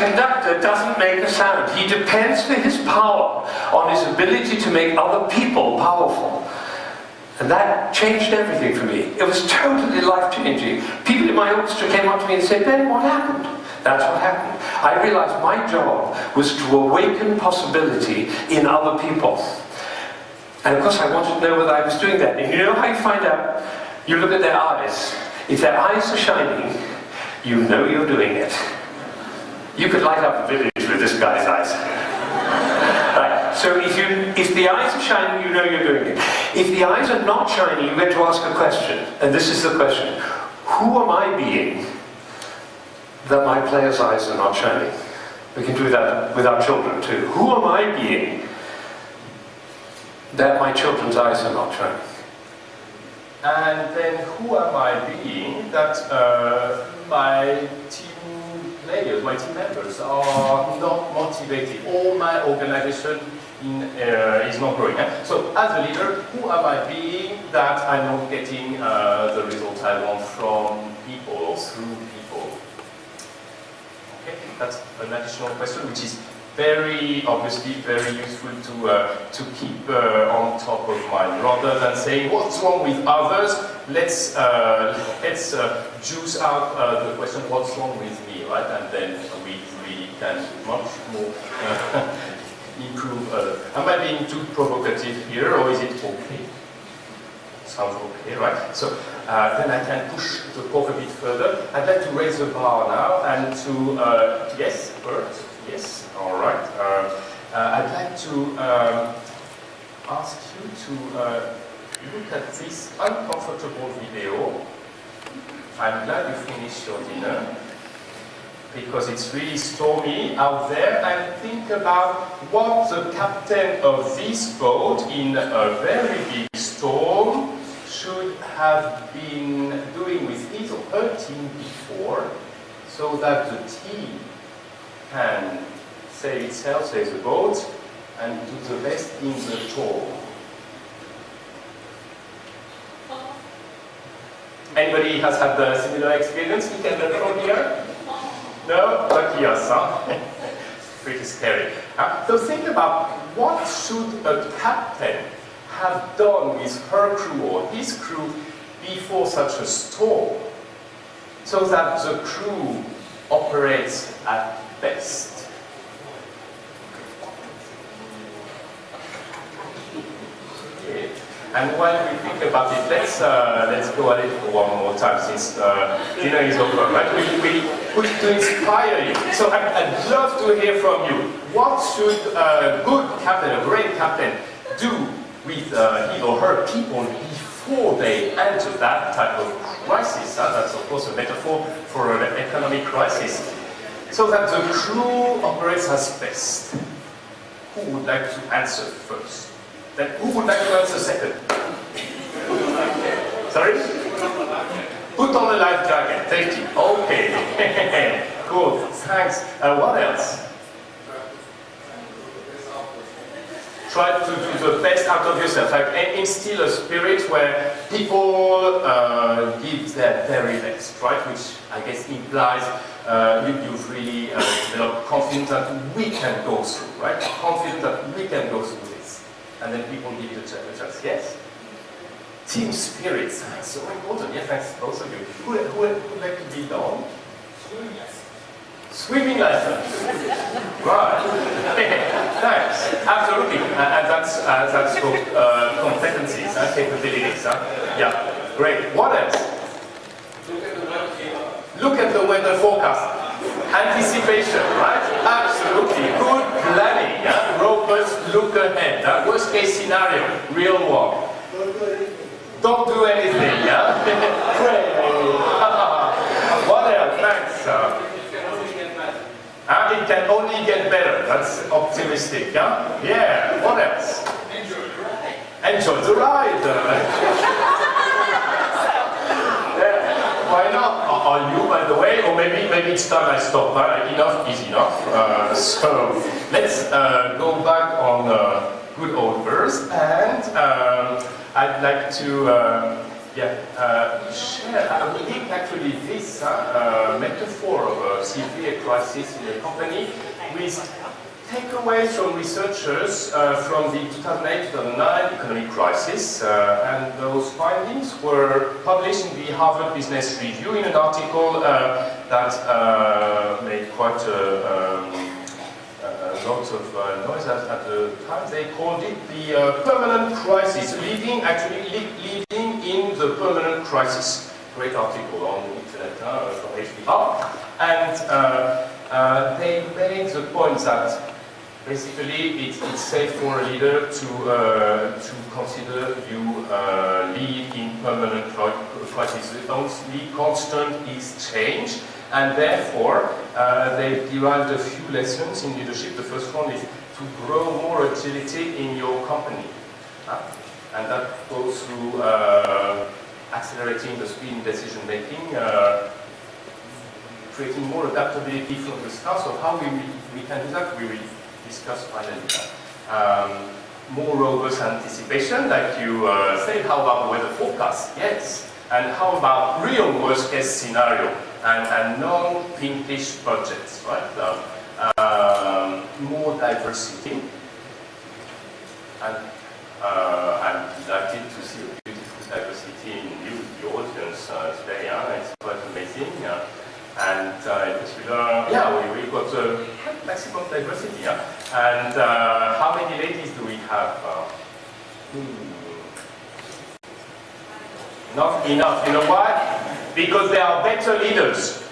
conductor doesn't make a sound. He depends for his power on his ability to make other people powerful. And that changed everything for me. It was totally life-changing. People in my orchestra came up to me and said, "Ben, what happened?" That's what happened. I realized my job was to awaken possibility in other people. And of course I wanted to know whether I was doing that. And you know how you find out? You look at their eyes. If their eyes are shining, you know you're doing it. You could light up a village with this guy's eyes. Right. So if the eyes are shining, you know you're doing it. If the eyes are not shining, you get to ask a question. And this is the question. Who am I being that my players' eyes are not shining? We can do that with our children too. Who am I being that my children's eyes are not shining? And then who am I being that my team players, my team members are not motivated, or my organization is not growing. So as a leader, who am I being that I'm not getting the result I want from people or through people? Okay, that's an additional question which is obviously very useful to keep on top of mind, rather than saying what's wrong with others. Let's juice out the question what's wrong with me, right? And then we really can much more improve. Am I being too provocative here, or is it okay? Sounds okay, right? So then I can push the cork a bit further. I'd like to raise the bar now and to yes, Bert. Yes, all right. I'd like to ask you to look at this uncomfortable video. I'm glad you finished your dinner, because it's really stormy out there, and think about what the captain of this boat in a very big storm should have been doing with his or her team before, so that the team can save itself, save the boat, and do the best in the tour. Anybody has had a similar experience? You can from here? No? Lucky us, huh? Pretty scary. So think about what should a captain have done with her crew or his crew before such a storm, so that the crew operates at best. Okay. And while we think about it, let's go at it one more time, since dinner is over, right? To inspire you. So I'd love to hear from you. What should a good captain, a great captain, do with his or her people before they enter that type of crisis? That's of course a metaphor for an economic crisis. So that the crew operates as best. Who would like to answer first? Then who would like to answer second? Sorry? Put on a life jacket. Thank you. Okay. Cool. Thanks. What else? Try to do the best out of yourself. Like instill a spirit where people give their very best, right? Which I guess implies you've really developed confidence that we can go through, right? Confident that we can go through this. And then people give the chance. Yes? Team spirit. That's so important. Yeah, thanks both of you. Who would like to be done? Swimming lessons. Swimming lessons. Right. Thanks. Absolutely. And that's called competencies, capabilities. Yeah. Great. What else? Look at the weather forecast. Anticipation, right? Absolutely. Good planning. Yeah? Robust look ahead. Worst case scenario. Real one. Don't do anything. Yeah? Pray. What else? Thanks. It can only get better. That's optimistic. Yeah? Yeah. What else? Enjoy the ride. Why not? Are you, by the way? Or maybe it's time I stop. Enough is enough. So let's go back on good old verse, and I'd like to Yeah, we link actually this metaphor of a severe crisis in the company with takeaways from researchers from the 2008-2009 economic crisis, and those findings were published in the Harvard Business Review in an article that made quite a lot of noise at the time. They called it the permanent crisis, leading in the permanent crisis. Great article on the internet from HBR, and they made the point that basically it's safe for a leader to consider you lead in permanent crisis. The only constant is change. And therefore, they've derived a few lessons in leadership. The first one is to grow more agility in your company. And that goes through accelerating the speed in decision making, creating more adaptability from the start. So how we can do that, we will discuss finally. More robust anticipation, like you said. How about weather forecast? Yes. And how about real worst case scenario? And non-pinkish budgets, right? More diversity. And I'm delighted to see a beautiful diversity in the audience today. It's quite amazing. And in particular, we've got maximum diversity. And how many ladies do we have? Not enough. You know why? Because they are better leaders.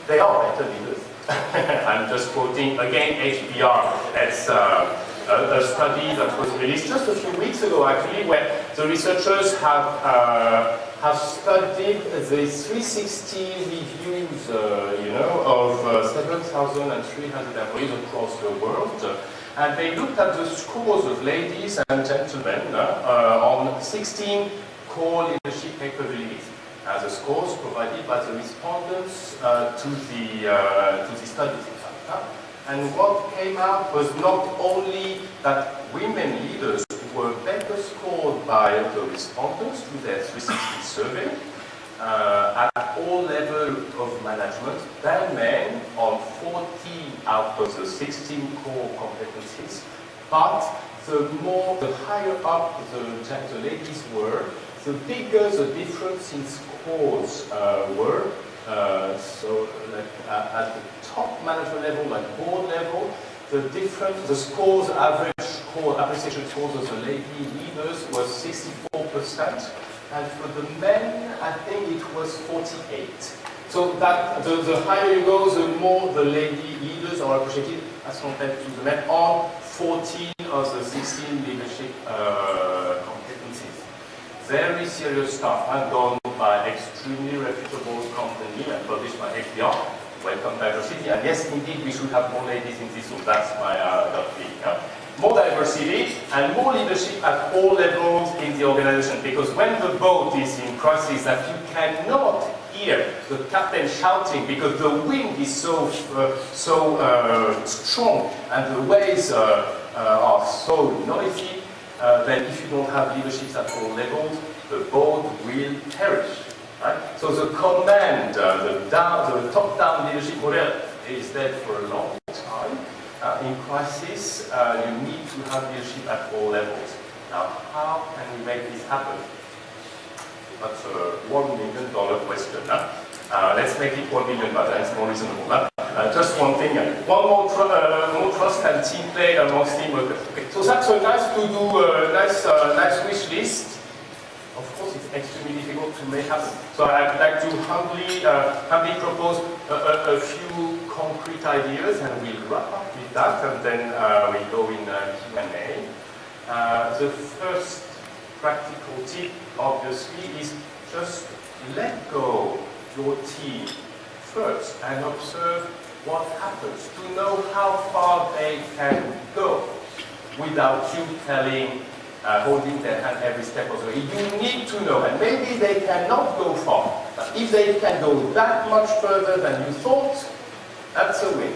They are better leaders. I'm just quoting again HBR. It's a study that was released just a few weeks ago, actually, where the researchers have studied the 360 reviews, of 7,300 employees across the world. And they looked at the scores of ladies and gentlemen on 16 core leadership capabilities. The scores provided by the respondents to the studies, in fact. And what came out was not only that women leaders were better scored by the respondents to their 360 survey at all levels of management than men on 14 out of the 16 core competencies, but the higher up the ladies were, the bigger the difference in scores were. So like, at the top management level, like board level, the scores, average score, appreciation scores of the lady leaders was 64%, and for the men, I think it was 48%. So that the higher you go, the more the lady leaders are appreciated as compared to the men on 14 of the 16 leadership competencies. Very serious stuff, done by extremely reputable company and published by HBR. Welcome diversity, and yes, indeed, we should have more ladies in this room. That's my gut. More diversity and more leadership at all levels in the organization. Because when the boat is in crisis, that you cannot hear the captain shouting because the wind is so strong and the waves are so noisy, then if you don't have leadership at all levels, the boat will perish. Right? So the command, the top-down leadership model is dead for a long time. In crisis, you need to have leadership at all levels. Now, how can we make this happen? That's a $1 million question. Let's make it 1 million, but it's more reasonable. Just one thing. One more trust and team play amongst team workers. Okay. So that's so nice to do a nice wish list. Of course, it's extremely difficult to make happen. So I'd like to humbly propose a few concrete ideas, and we'll wrap up with that, and then we'll go in Q&A. The first practical tip, obviously, is just let go your team first and observe what happens to know how far they can go without you holding their hand every step of the way. You need to know, and maybe they cannot go far. But if they can go that much further than you thought, that's a win.